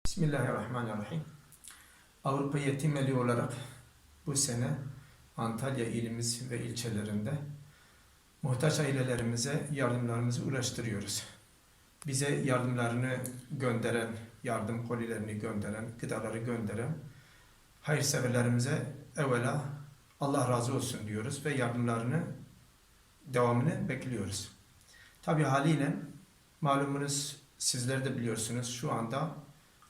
Bismillahirrahmanirrahim. Avrupa Yetim Eli olarak bu sene Antalya ilimiz ve ilçelerinde muhtaç ailelerimize yardımlarımızı ulaştırıyoruz. Bize yardımlarını gönderen, yardım kolilerini gönderen, gıdaları gönderen hayırseverlerimize evvela Allah razı olsun diyoruz ve yardımlarını, devamını bekliyoruz. Tabii haliyle malumunuz, sizler de biliyorsunuz, şu anda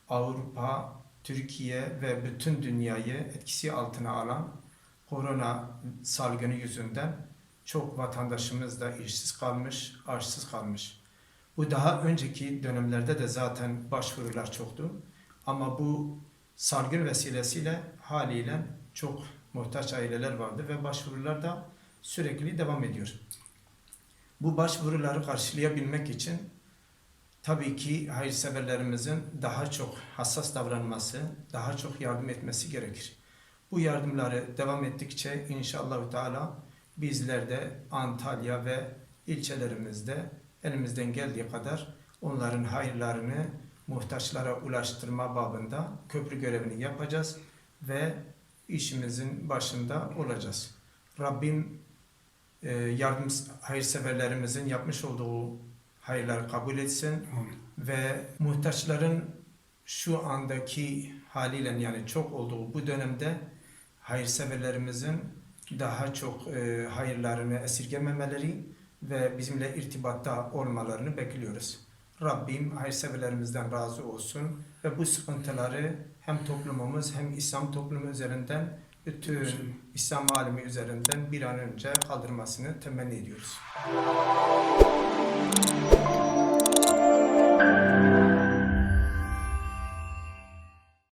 Avrupa, Türkiye ve bütün dünyayı etkisi altına alan korona salgını yüzünden çok vatandaşımız da işsiz kalmış, açsız kalmış. Bu daha önceki dönemlerde de zaten başvurular çoktu. Ama bu salgın vesilesiyle haliyle çok muhtaç aileler vardı ve başvurular da sürekli devam ediyor. Bu başvuruları karşılayabilmek için tabii ki hayırseverlerimizin daha çok hassas davranması, daha çok yardım etmesi gerekir. Bu yardımları devam ettikçe inşallah Teala bizler de Antalya ve ilçelerimizde elimizden geldiği kadar onların hayırlarını muhtaçlara ulaştırma babında köprü görevini yapacağız ve işimizin başında olacağız. Rabbim hayırseverlerimizin yapmış olduğu hayırları kabul etsin ve muhtaçların şu andaki haliyle, yani çok olduğu bu dönemde hayırseverlerimizin daha çok hayırlarını esirgememeleri ve bizimle irtibatta olmalarını bekliyoruz. Rabbim hayırseverlerimizden razı olsun ve bu sıkıntıları hem toplumumuz hem İslam toplumu üzerinden, bütün İslam alemi üzerinden bir an önce kaldırmasını temenni ediyoruz.